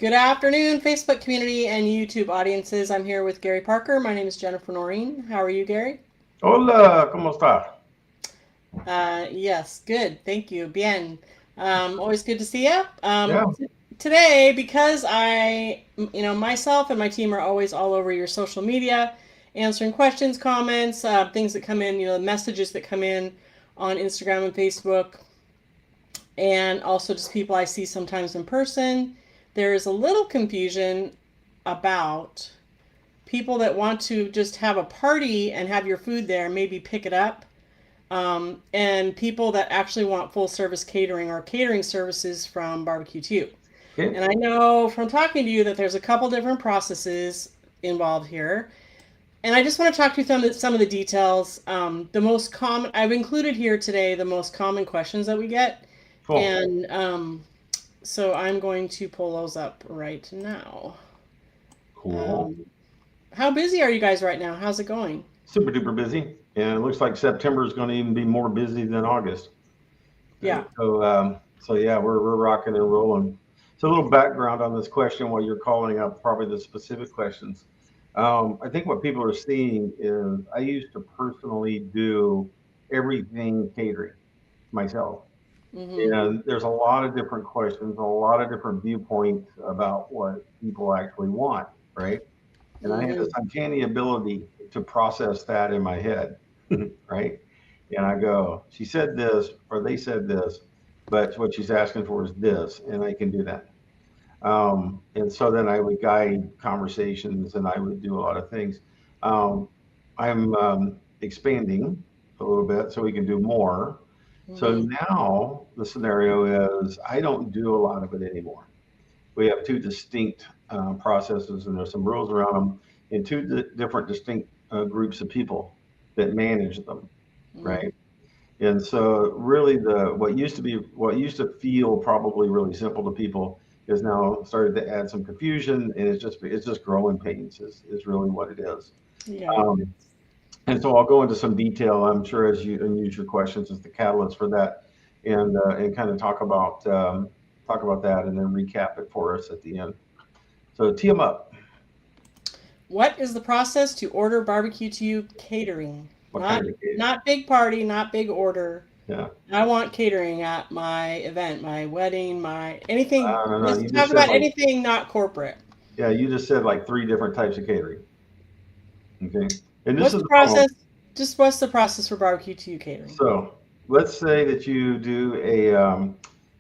Good afternoon, Facebook community and YouTube audiences. I'm here with Gary Parker. My name is Jennifer Noreen. How are you, Gary? Hola, ¿cómo está? Yes, good. Thank you. Bien. Always good to see you. Yeah, Today, because myself and my team are always all over your social media, answering questions, comments, things that come in, messages that come in on Instagram and Facebook, and also just people I see sometimes in person. There is a little confusion about people that want to just have a party and have your food there, maybe pick it up, and people that actually want full service catering or catering services from BBQ2U. okay. And I know from talking to you that there's a couple different processes involved here. And I just want to talk to you some of the details. The most common, I've included here today the most common questions that we get. Cool. And so I'm going to pull those up right now. Cool. Um, how busy are you guys right now? How's it going? Super duper busy. And it looks like September is going to even be more busy than August. Right. Yeah. So yeah, we're rocking and rolling. So a little background on this question while you're calling up probably the specific questions. I think what people are seeing is I used to personally do everything catering myself. Mm-hmm. And there's a lot of different questions, a lot of different viewpoints about what people actually want, right? And I had this Mm-hmm. uncanny ability to process that in my head, right? And I go, she said this, or they said this, but what she's asking for is this, and I can do that. And so then I would guide conversations and I would do a lot of things. Um, I'm expanding a little bit so we can do more. So Mm-hmm. now the scenario is I don't do a lot of it anymore. We have two distinct processes, and there's some rules around them, and two different distinct groups of people that manage them, Mm-hmm. right? And so, really, the what used to feel probably really simple to people is now started to add some confusion, and it's just growing pains is really what it is. Yeah. Um, and so I'll go into some detail, I'm sure, as you and use your questions as the catalyst for that, and kind of talk about that, and then recap it for us at the end. So tee them up. What is the process to order barbecue to you catering? What Not kind of case? not big party, not big order. Yeah. I want catering at my event, my wedding, my anything. No, no. Let's You talk just said about like anything not corporate. yeah. You just said like three different types of catering. Okay. And this What's is the the problem. process? Just what's the process for barbecue to you catering? So let's say that you do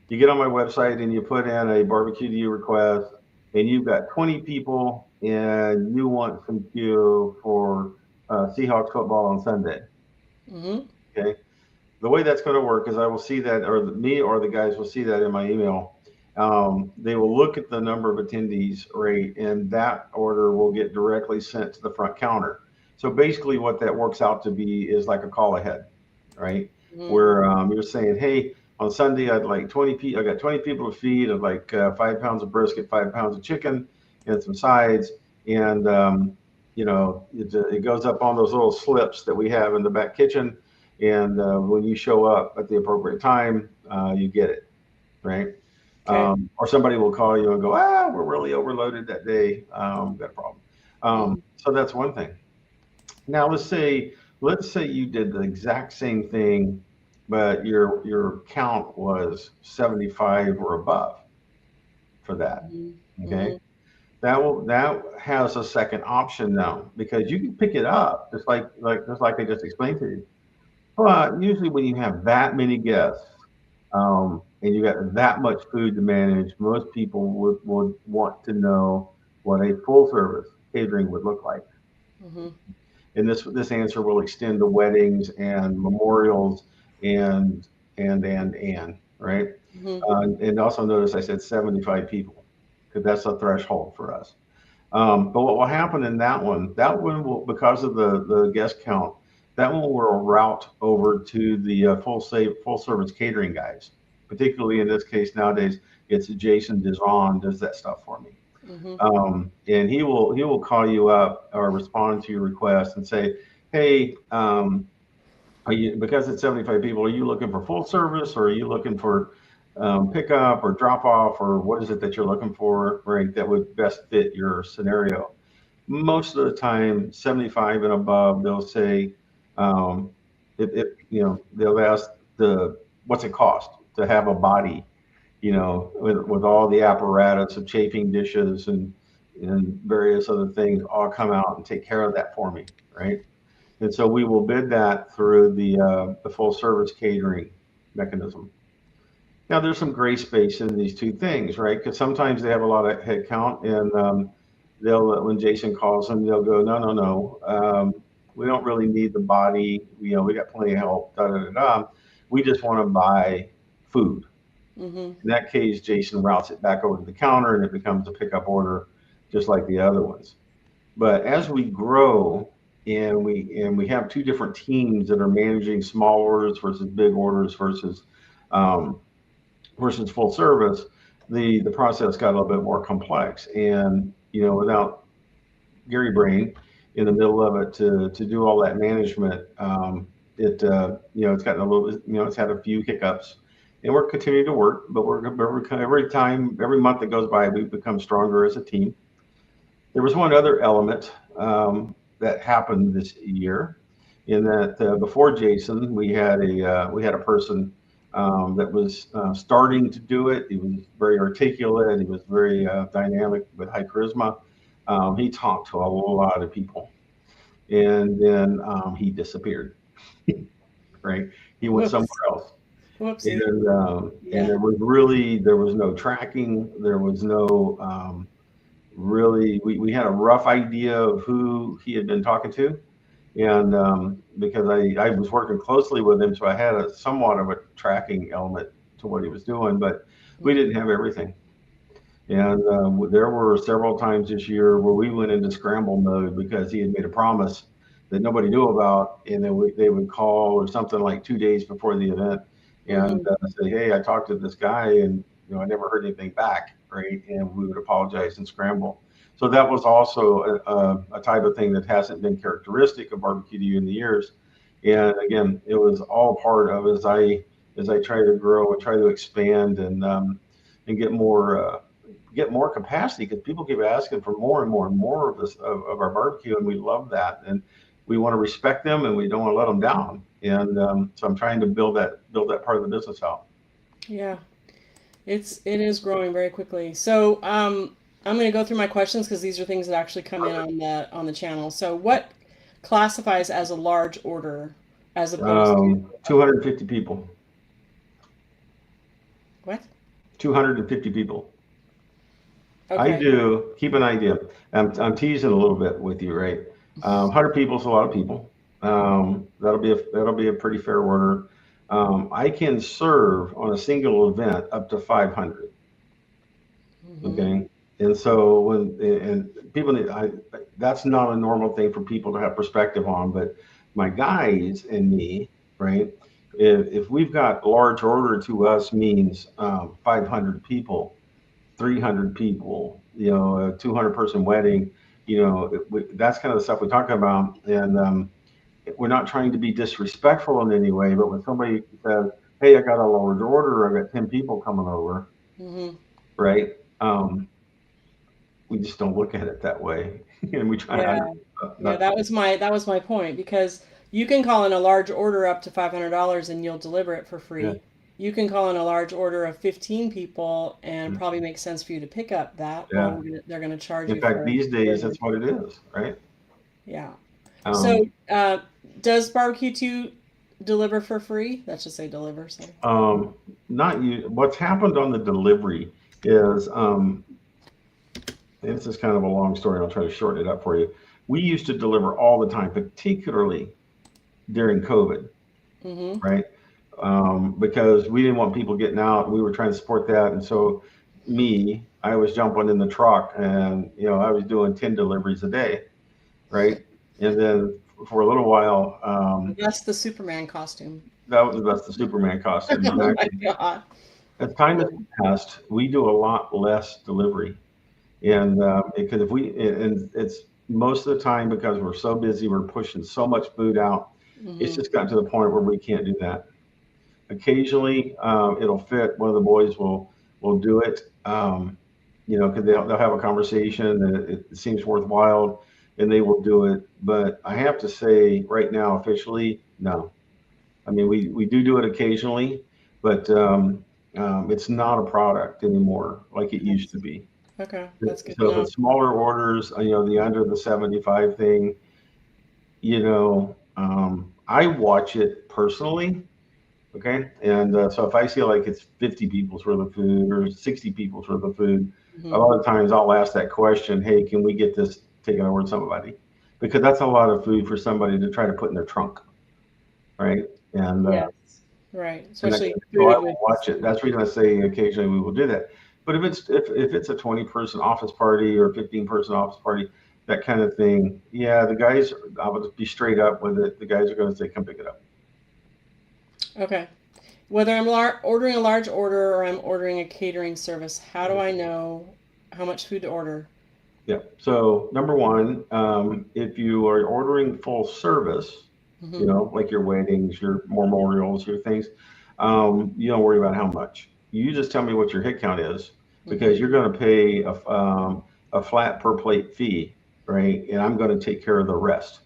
you get on my website and you put in a barbecue to you request, and you've got 20 people, and you want some queue for Seahawks football on Sunday. Mm-hmm. Okay. The way that's going to work is I will see that, or me or the guys will see that in my email. They will look at the number of attendees rate, and that order will get directly sent to the front counter. So basically, what that works out to be is like a call ahead, right? Mm-hmm. Where you're saying, hey, on Sunday, I'd like 20 people. I got 20 people to feed. I'd like 5 pounds of brisket, 5 pounds of chicken, and some sides. And it goes up on those little slips that we have in the back kitchen, and when you show up at the appropriate time, you get it, right? Okay. Or somebody will call you and go, we're really overloaded that day. Got a problem. Mm-hmm. So that's one thing. Now let's say you did the exact same thing, but your count was 75 or above for that. Okay, Mm-hmm. that has a second option now because you can pick it up just like I just explained to you. But usually, when you have that many guests and you got that much food to manage, most people would want to know what a full service catering would look like. Mm-hmm. And this answer will extend to weddings and memorials and right. Mm-hmm. And also notice I said 75 people because that's a threshold for us. But what will happen in that one? That one will, because of the guest count, that one will route over to the full service catering guys. Particularly in this case nowadays, it's Jason Dizon does that stuff for me, Mm-hmm. and he will call you up or respond to your request and say, hey, are you because it's 75 people? Are you looking for full service or are you looking for pick up or drop off, or what is it that you're looking for, right? That would best fit your scenario. Most of the time, 75 and above, they'll say, um, they'll ask what's it cost to have a body, with all the apparatus of chafing dishes and various other things all come out and take care of that for me, right? And so we will bid that through the full service catering mechanism. Now, there's some gray space in these two things, right? Because sometimes they have a lot of headcount, and they'll when Jason calls them, they'll go, no, no, no, we don't really need the body. We got plenty of help. Da da da da. We just want to buy food. Mm-hmm. In that case, Jason routes it back over to the counter, and it becomes a pickup order, just like the other ones. But as we grow, and we have two different teams that are managing small orders versus big orders um, versus full service, the process got a little bit more complex. And without Gary Brain in the middle of it to do all that management, it's gotten a little, it's had a few hiccups. And we're continuing to work, but every month that goes by, we become stronger as a team. There was one other element that happened this year, in that before Jason, we had a person that was starting to do it. He was very articulate. He was very dynamic with high charisma. He talked to a lot of people, and then he disappeared. Right, he went somewhere Whoops. else, Whoopsie. and Yeah. there was no tracking. There was no really. We had a rough idea of who he had been talking to, and because I was working closely with him, so I had a somewhat of a tracking element to what he was doing, but we didn't have everything. And there were several times this year where we went into scramble mode because he had made a promise that nobody knew about, and then they would call or something like 2 days before the event and Mm-hmm. say, "Hey, I talked to this guy, and I never heard anything back." Right, and we would apologize and scramble. So that was also a type of thing that hasn't been characteristic of BBQ2U in the years. And again, it was all part of as I try to grow and try to expand and get more capacity, because people keep asking for more and more and more of this of our barbecue, and we love that, and we want to respect them, and we don't want to let them down. And so I'm trying to build that part of the business out. Yeah. It is growing very quickly. So I'm going to go through my questions because these are things that actually come in Perfect. on the channel. So what classifies as a large order as opposed to 250 people. what? 250 people. I Okay. do keep an idea. I'm teasing a little bit with you, right? 100 people is a lot of people. That'll be a pretty fair order. I can serve on a single event up to 500. Hmm. Okay, and so and people need that's not a normal thing for people to have perspective on. But my guys and me, right? If we've got large order, to us means 500 people, 300 people, 200-person wedding, that's kind of the stuff we talk about. And we're not trying to be disrespectful in any way, but when somebody says, "Hey, I got a large order, I got 10 people coming over," Hmm. right? We just don't look at it that way, and we try Yeah. to Yeah, not. that was my point because you can call in a large order up to $500 and you'll deliver it for Yeah. free. You can call in a large order of 15 people and it Mm, probably makes sense for you to pick up that. Well, yeah. they're going to charge In you fact, for these days, delivery. that's what it is, right? Yeah. So, Um, does barbecue 2 deliver for free? That should say deliver. Sorry. um, not you. What's happened on the delivery is, and this is kind of a long story. I'll try to shorten it up for you. We used to deliver all the time, particularly during COVID, Mm-hmm. right? Because we didn't want people getting out. We were trying to support that, and so I was jumping in the truck, and I was doing 10 deliveries a day, right? And then for a little while, That's the Superman costume. that's the Superman costume, Oh my exactly. God. As time Yeah. has passed, we do a lot less delivery, and because if we and it's most of the time because we're so busy, we're pushing so much food out. It's Hmm. just gotten to the point where we can't do that. Occasionally, it'll fit. One of the boys will do it. Because they'll have a conversation and it seems worthwhile, and they will do it. But I have to say, right now, officially, no. I mean, we do it occasionally, but it's not a product anymore like it used to That's, be. okay, that's good to So if know. it's smaller orders, the under the 75 thing, I watch it personally. Okay. And so if I feel like it's 50 people's worth of food or 60 people's worth of food, a Hmm. lot of times I'll ask that question, hey, can we get this taken over to somebody? Because that's a lot of food for somebody to try to put in their trunk. Right. And, uh, Yes, right. and I, Especially so I food will with. watch it. That's the reason I say occasionally we will do that. But if it's a 20-person office party or 15-person office party, that kind of thing, yeah, the guys, I will just be straight up with it. The guys are going to say, come pick it up. Okay. Whether I'm ordering a large order or I'm ordering a catering service, how do I know how much food to order? Yeah. So number one, if you are ordering full service, Hmm. like your weddings, your memorials, your things, you don't worry about how much. You just tell me what your hit count is Hmm. because you're going to pay a flat per plate fee, right? And I'm going to take care of the rest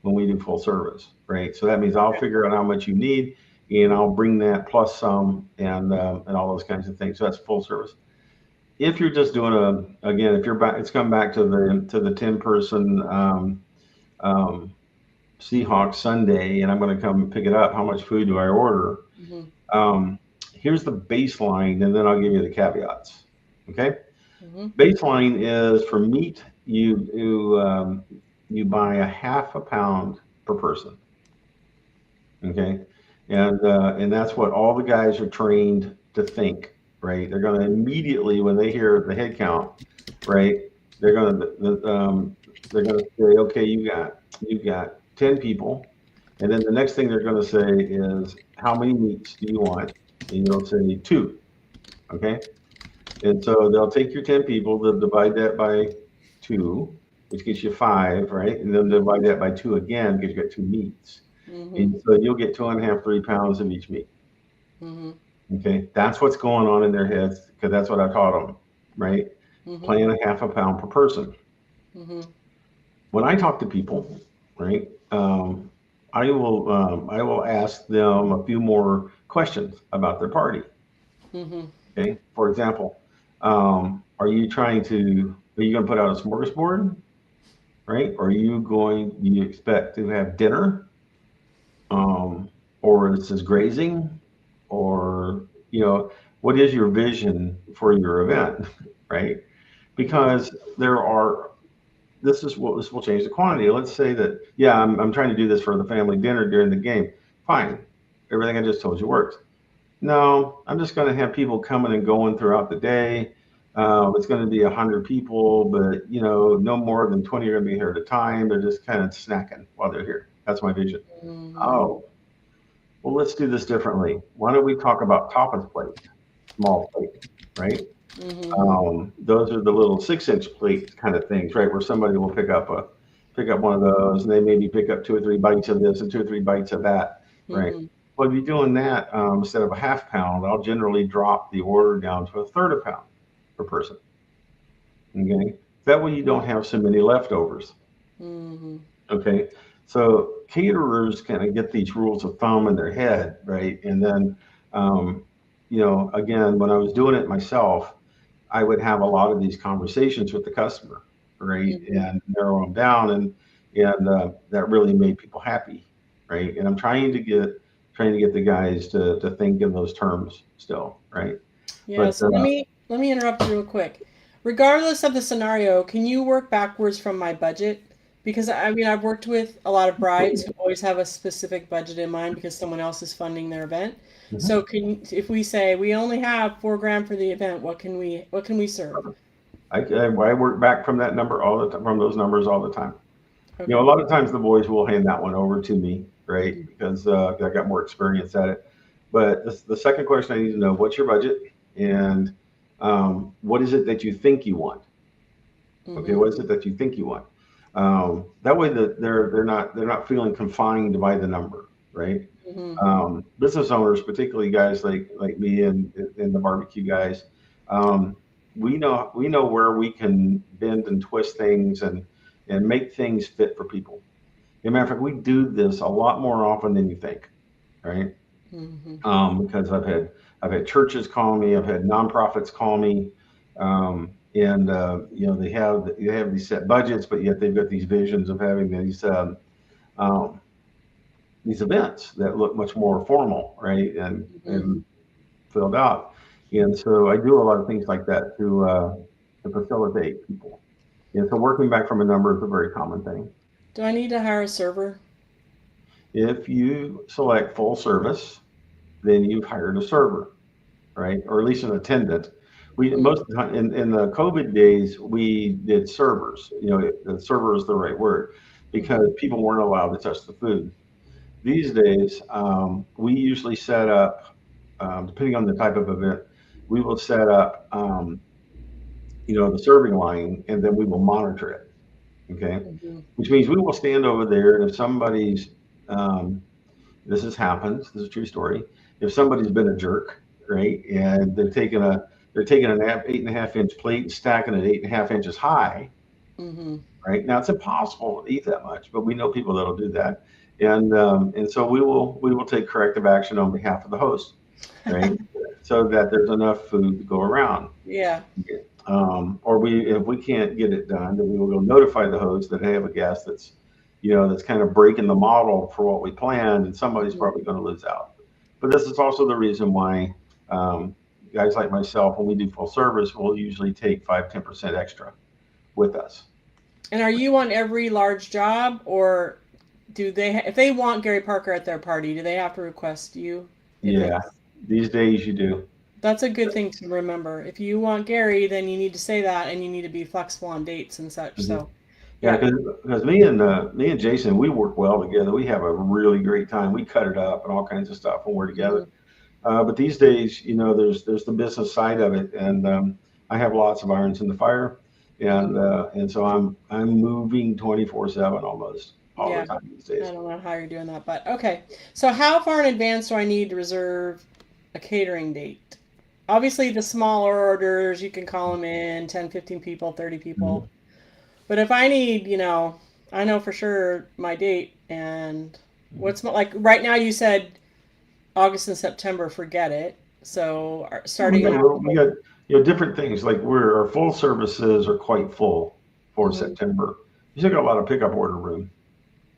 when we do full service, right? So that means I'll Okay. figure out how much you need, and I'll bring that plus some and all those kinds of things. So that's full service. If you're just doing again, if you're back, it's come back to the 10-person um, Seahawks Sunday, and I'm going to come pick it up. How much food do I order? Hmm. Um, Here's the baseline, and then I'll give you the caveats. Okay, Hmm. baseline is for meat. You buy a half a pound per person. Okay, and that's what all the guys are trained to think. Right, they're going to immediately when they hear the head count, right? They're going to they're going to say, okay, you got 10 people, and then the next thing they're going to say is, how many meats do you want? And you'll say two. Okay, and so they'll take your 10 people, they'll divide that by two, which gets you five, right? And then divide that by two again, because you got two meats. Hmm. And so you'll get 2.5, 3 pounds of each meat. Hmm. Okay, that's what's going on in their heads because that's what I taught them, right? Hmm. Plan a half a pound per person. Hmm. When I talk to people, right, I will ask them a few more questions about their party. Hmm. Okay, for example, are you going to put out a smorgasbord, right? Do you expect to have dinner, um, or is this grazing, or what is your vision for your event, right? Because there are this will change the quantity. Let's say that, yeah, I'm trying to do this for the family dinner during the game. Fine, everything I just told you works. No, I'm just going to have people coming and going throughout the day. It's going to be 100 people, but no more than 20 are going to be here at a time. They're just kind of snacking while they're here. That's my vision. Hmm. Oh, well, let's do this differently. Why don't we talk about tapas plate, small plate, right? Hmm. Those are the little 6-inch plate kind of things, right? Where somebody will pick up one of those, and they maybe pick up 2 or 3 bites of this and 2 or 3 bites of that, right? Hmm. Well, if you're doing that, instead of a half pound, I'll generally drop the order down to a third a pound per person. Okay, that way you don't have so many leftovers. Hmm. Okay, so caterers kind of get these rules of thumb in their head, right? And then, um, again, when I was doing it myself, I would have a lot of these conversations with the customer, right, Hmm. and narrow them down, and that really made people happy, right? And I'm trying to get the guys to think in those terms still, right? Yeah, But so let me interrupt you real quick. Regardless of the scenario, can you work backwards from my budget? Because I mean, I've worked with a lot of brides who always have a specific budget in mind because someone else is funding their event. mhm. So if we say we only have 4 grand for the event, what can we serve? I work back from that number all the time, from those numbers all the time. A Okay. lot of times the boys will hand that one over to me, right? Because I got more experience at it. But the second question I need to know: what's your budget, and what is it that you think you want? Okay, Mm-hmm. what is it that you think you want? That way that they're not feeling confined by the number, right? Hmm. Business owners, particularly guys like me and the barbecue guys, um, we know where we can bend and twist things and make things fit for people. As a matter of fact, we do this a lot more often than you think, right? Hmm. Because I've had churches call me, I've had nonprofits call me, and they have these set budgets, but yet they've got these visions of having um, these events that look much more formal, right, Hmm. and filled out. And so I do a lot of things like that to facilitate people. And so working back from a number is a very common thing. Do I need to hire a server? If you select full service, then you've hired a server, right? Or at least an attendant. We Hmm. most of the time in the COVID days we did servers. The server is the right word Hmm. because people weren't allowed to touch the food. These days, we usually set up, depending on the type of event, we will set up, the serving line, and then we will monitor it. Okay, Hmm. which means we will stand over there, and if somebody's, um, this has happened. This is a true story. If somebody's been a jerk, right, and they're taking an 8.5 inch plate and stacking it 8.5 inches high, Hmm. right? Now it's impossible to eat that much, but we know people that'll do that, and so we will take corrective action on behalf of the host, right? So that there's enough food to go around. Yeah. Or if we can't get it done, then we will go notify the host that they have a guest that's kind of breaking the model for what we planned, and somebody's Hmm. probably going to lose out. But this is also the reason why um, guys like myself, when we do full service, will usually take 5-10% extra with us. And are you on every large job, or do if they want Gary Parker at their party, do they have to request you? If Yeah, it's these days you do. That's a good thing to remember. If you want Gary, then you need to say that, and you need to be flexible on dates and such. Mhm. So, Yeah, yeah. because me and Jason, we work well together. We have a really great time. We cut it up and all kinds of stuff when we're together. Hmm. But these days, there's the business side of it, and I have lots of irons in the fire, Hmm. and so I'm moving 24/7 almost all the Yeah. time these I days. don't know how you're doing that, but okay. So, how far in advance do I need to reserve a catering date? Obviously, the smaller orders, you can call them in 10, 15 people, 30 Mhm. people. But if I need, I know for sure my date and like right now you said August and September, forget it. So, We starting got a out. little, we got different things like our full services are quite full for Hmm. September. You still got a lot of pickup order room,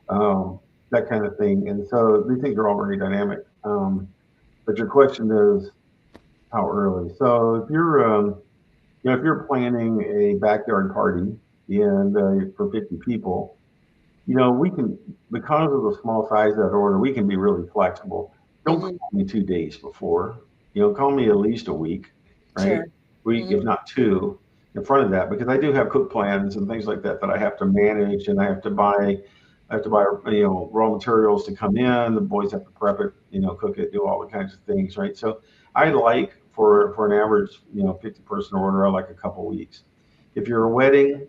um, that kind of thing, and so these things are all very dynamic. But your question is how early? So if you're planning a backyard party and for 50 people, we can, because of the small size of that order, we can be really flexible. Don't Hmm. call me 2 days before. Call me at least a week, right? Sure. Week, if Hmm. not two, in front of that, because I do have cook plans and things like that that I have to manage, and I have to buy raw materials to come in. The boys have to prep it, cook it, do all the kinds of things, right? So I like for an average 50-person order, I like a couple weeks. If you're a wedding,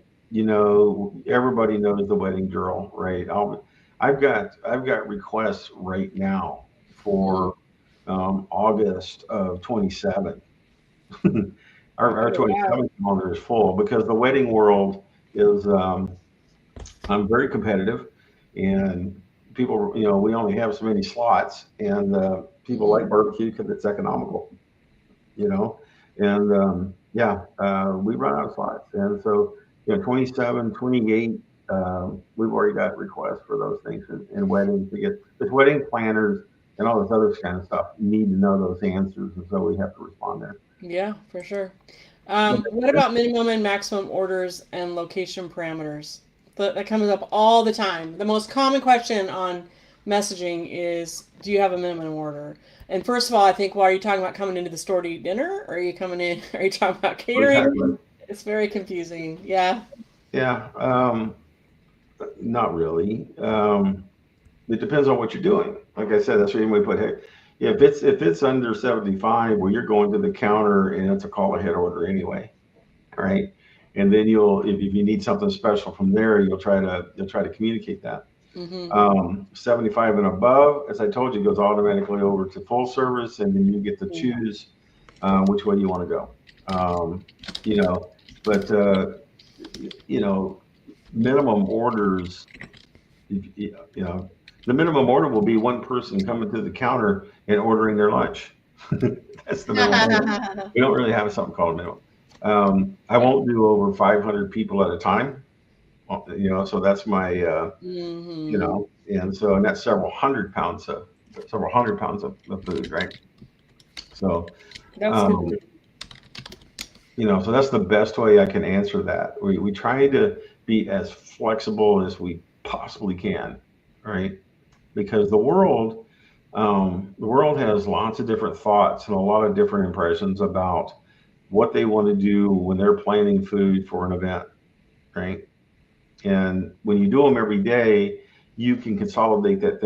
everybody knows the wedding drill, right? I've got requests right now Hmm. for August of 27. our Oh, wow. 27 calendar is full because the wedding world is I'm very competitive, and people, we only have so many slots, and people Hmm. like barbecue because it's economical, you know, and yeah, we run out of slots, and so 27, 28, we've already got requests for those things in weddings to get this wedding planners and all this other kind of stuff need to know those answers, and so we have to respond there. Yeah, for sure. Okay. What about minimum and maximum orders and location parameters? That comes up all the time. The most common question on messaging is, "Do you have a minimum order?" And first of all, I think, well, are you talking about coming into the store to eat dinner? Or are you coming in? Are you talking about catering? Exactly. It's very confusing. Yeah. Yeah. Not really. It depends on what you're doing. Like I said, that's where you might put, hey, if it's under 75, well, you're going to the counter and it's a call ahead order anyway, right? And then if you need something special from there, you'll try to communicate that. Mm-hmm. 75 and above, as I told you, goes automatically over to full service, and then you get to choose which way you want to go. Um, you know, but you know, minimum orders. You know, the minimum order will be one person coming to the counter and ordering their lunch. That's the minimum order. We don't really have something called a minimum. I Yeah. won't do over 500 people at a time. You know, so that's my you Mm-hmm. know, and that's several hundred pounds of food, right? So, That's good. um, you know, so that's the best way I can answer that. We try to be as flexible as we possibly can, right? Because the world has lots of different thoughts and a lot of different impressions about what they want to do when they're planning food for an event, right? And when you do them every day, you can consolidate that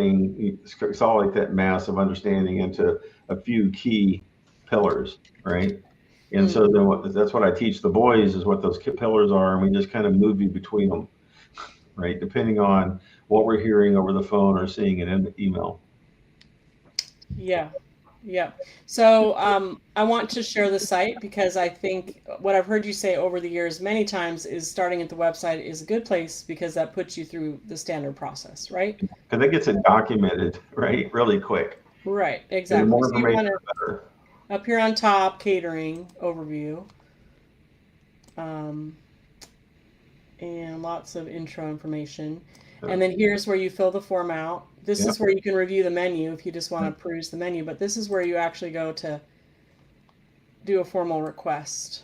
mass of understanding into a few key pillars, right? And Mm. so that's what I teach the boys is what those pillars are, and we just kind of move you between them, right? Depending on what we're hearing over the phone or seeing in an email. Yeah. Yeah. So I want to share the site because I think what I've heard you say over the years many times is starting at the website is a good place because that puts you through the standard process, right? Because it gets it documented, right, really quick. Right, And the exactly. more So you information, want to the better. up here on top, catering overview, um, and lots of intro information. Yeah. And then here's where you fill the form out. This Yeah. is where you can review the menu if you just want to peruse the menu, but this is where you actually go to do a formal request.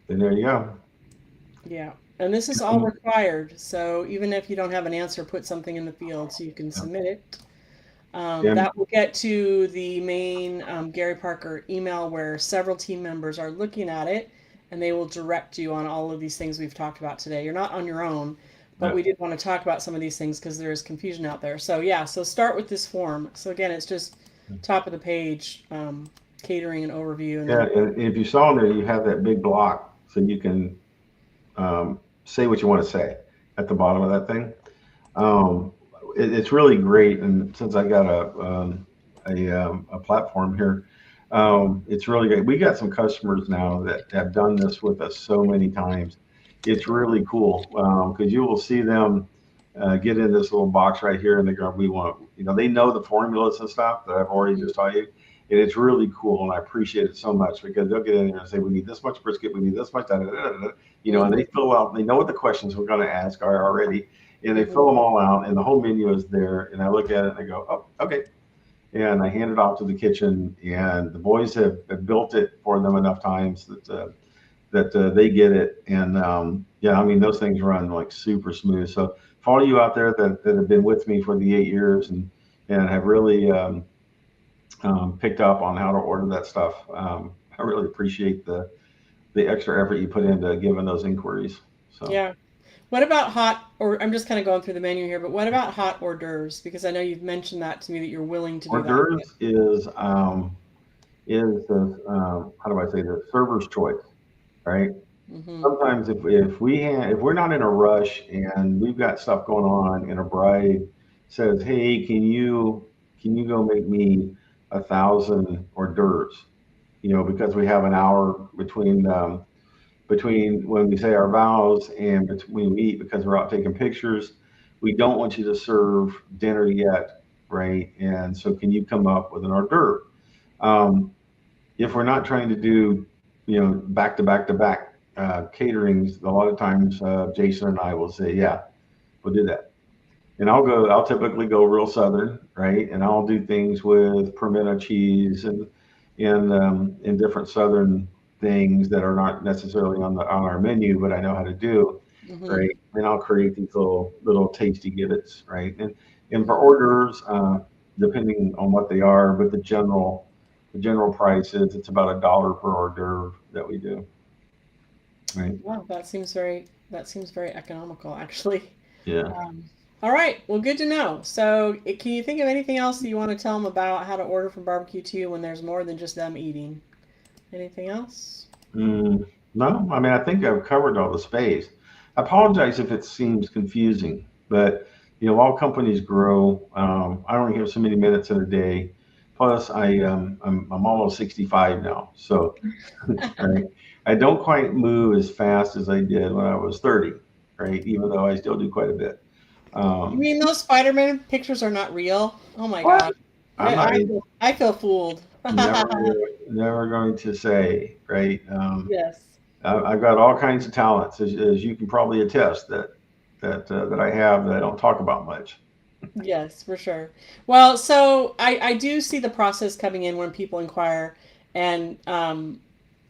And there you go. Yeah. And this is all required. So even if you don't have an answer, put something in the field so you can submit it. And That will get to the main Gary Parker email where several team members are looking at it and they will direct you on all of these things we've talked about today. You're not on your own, but yeah, we did want to talk about some of these things because there is confusion out there. So, yeah, so start with this form. So, again, it's just top of the page, catering and overview, and yeah, then, and if you saw in there, you have that big block so you can say what you want to say at the bottom of that thing. Um, it's really great, and since I got a platform here, it's really great. We got some customers now that have done this with us so many times. It's really cool because you will see them get in this little box right here, and they go, "We want," you know, they know the formulas and stuff that I've already just taught you, and it's really cool, and I appreciate it so much because they'll get in there and say, "We need this much brisket, we need this much," da, da, da, da, da. You know, and they mhm, fill out, they know what the questions we're going to ask are already, and they fill mhm, them all out, and the whole menu is there. And I look at it and I go, "Oh, okay." And I hand it off to the kitchen, and the boys have built it for them enough times that they get it. And yeah, I mean those things run like super smooth. So for all you out there that have been with me for the 8 years and have really picked up on how to order that stuff, I really appreciate the extra effort you put into giving those inquiries. So. yeah. What about hot, or I'm just kind of going through the menu here, but what about hot hors d'oeuvres? Because I know you've mentioned that to me that you're willing to do Hors that. d'oeuvres is the how do I say the server's choice, right? Mm-hmm. Sometimes if we're not in a rush and we've got stuff going on and a bride says, "Hey, can you go make me 1,000 hors d'oeuvres?" You know, because we have an hour between when we say our vows and between we eat because we're out taking pictures. We don't want you to serve dinner yet, right? And so, can you come up with an hors d'oeuvre? Um, if we're not trying to do, you know, back to back to back caterings, a lot of times Jason and I will say, "Yeah, we'll do that." And I'll typically go real southern, right? And I'll do things with pimento cheese and different southern things that are not necessarily on our menu, but I know how to do, Mm-hmm. right? And I'll create these little tasty gibbets, right? And for Mm-hmm. orders, depending on what they are, but the general price is it's about $1 per hors d'oeuvre that we do, right? Wow, that seems very economical, actually. Yeah. Um, all right, well, good to know. So, can you think of anything else that you want to tell them about how to order from BBQ2U when there's more than just them eating? Anything else? No, I mean I think I've covered all the space. I apologize if it seems confusing, but all companies grow. I only have so many minutes in a day. Plus, I'm almost 65 now, so right, I don't quite move as fast as I did when I was 30, right? Even though I still do quite a bit. You Um, mean those Spider-Man pictures are not real? Oh my what? God. I'm not I feel fooled. never never going to say, right? Yes. I've got all kinds of talents, as you can probably attest that I have that I don't talk about much. Yes, for sure. Well, so I do see the process coming in when people inquire, and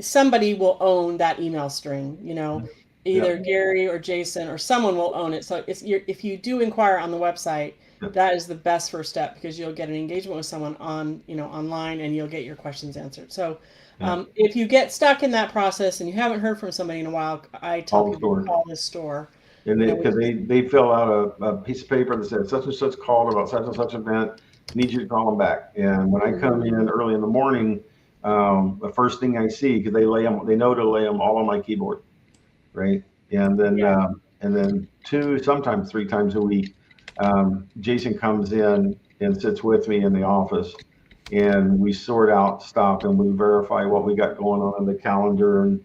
somebody will own that email string, Yeah, either Gary or Jason or someone will own it. So if you do inquire on the website, yeah, that is the best first step because you'll get an engagement with someone online and you'll get your questions answered. So yeah. if you get stuck in that process and you haven't heard from somebody in a while, I tell All the people to stores. call this store. And You know, because they fill out a piece of paper that says such and such called about such and such event, need you to call them back. And when I come Mhm. in early in the morning, the first thing I see, because they know to lay them all on my keyboard, right? Yeah. And then two, sometimes three times a week, Jason comes in and sits with me in the office, and we sort out stuff and we verify what we got going on in the calendar and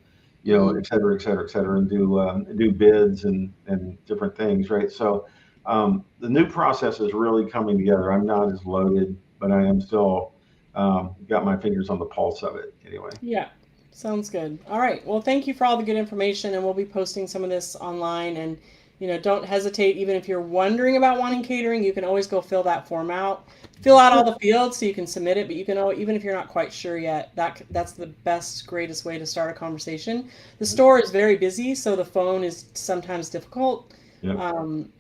Mhm. et cetera, et cetera, et cetera, and do bids and different things, right? So the new process is really coming together. I'm not as loaded, but I am still got my fingers on the pulse of it anyway. Yeah, sounds good. All right. Well, thank you for all the good information, and we'll be posting some of this online. And don't hesitate. Even if you're wondering about wanting catering, you can always go fill that form out. Fill out all the fields so you can submit it. But you can, even if you're not quite sure yet, that's the best, greatest way to start a conversation. The store is very busy, so the phone is sometimes difficult. Yep.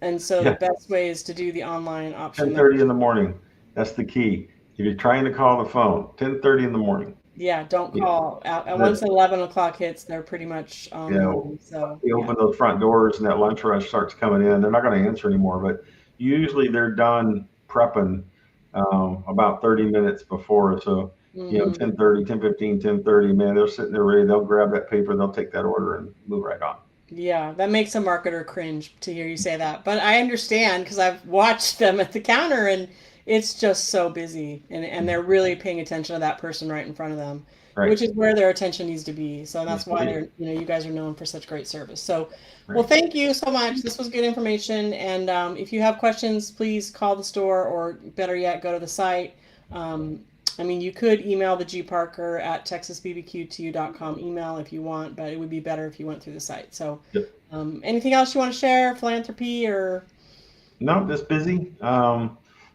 And so the Yeah. best way is to do the online option. 10:30 in the morning. That's the key. If you're trying to call the phone, 10:30 in the morning. Yeah, don't Yeah. call. And once The, 11 o'clock hits, they're pretty much on you their know, own. So you yeah. open those front doors and that lunch rush starts coming in. They're not going to answer anymore, but usually they're done prepping about 30 minutes before. So, Hmm. 10:30, 10:15, 10:30, man, they're sitting there ready. They'll grab that paper, they'll take that order and move right on. Yeah, that makes a marketer cringe to hear you say that. But I understand because I've watched them at the counter and it's just so busy and they're really paying attention to that person right in front of them, Right. which is where their attention needs to be. So Yes, that's why indeed. you guys are known for such great service. So, well, Right. thank you so much. This was good information. And if you have questions, please call the store or better yet, go to the site. Um, I mean, you could email the gparker at texasbbq2u.com email if you want, but it would be better if you went through the site. So, Yep. anything else you want to share? Philanthropy or? No, just busy.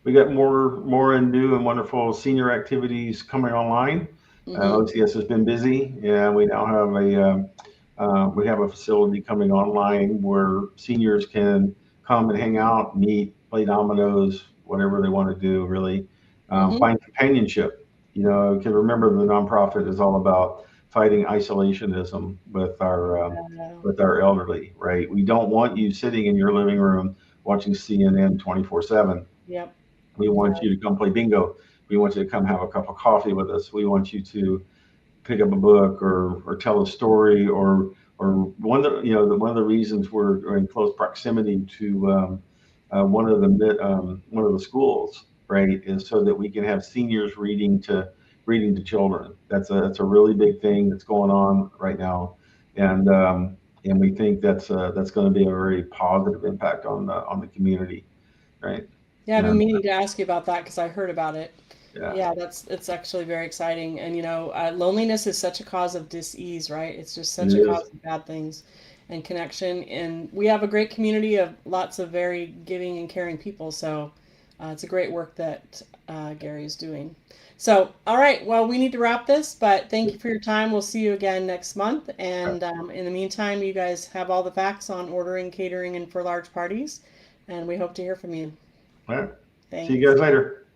We got more and new and wonderful senior activities coming online. Hmm. OCS has been busy, and we now have we have a facility coming online where seniors can come and hang out, meet, play dominoes, whatever they want to do. Really, Hmm. find companionship. Because remember, the nonprofit is all about fighting isolationism with our elderly. Right? We don't want you sitting in your living room watching CNN 24/7. Yep. We Yeah. want you to come play bingo. We want you to come have a cup of coffee with us. We want you to pick up a book or tell a story or one of the reasons we're in close proximity to one of the schools, right, is so that we can have seniors reading to children. That's a really big thing that's going on right now, and and we think that's going to be a very positive impact on the community, right? Yeah, I've been And meaning to ask you about that because I heard about it. yeah, Yeah, it's actually very exciting. And loneliness is such a cause of dis-ease, right? It's just it such a is. cause of bad things and connection. And we have a great community of lots of very giving and caring people. So it's a great work that Gary is doing. So, all right, well, we need to wrap this, but thank you for your time. We'll see you again next month. And in the meantime, you guys have all the facts on ordering, catering, and for large parties. And we hope to hear from you. All right. See you Thanks. guys later.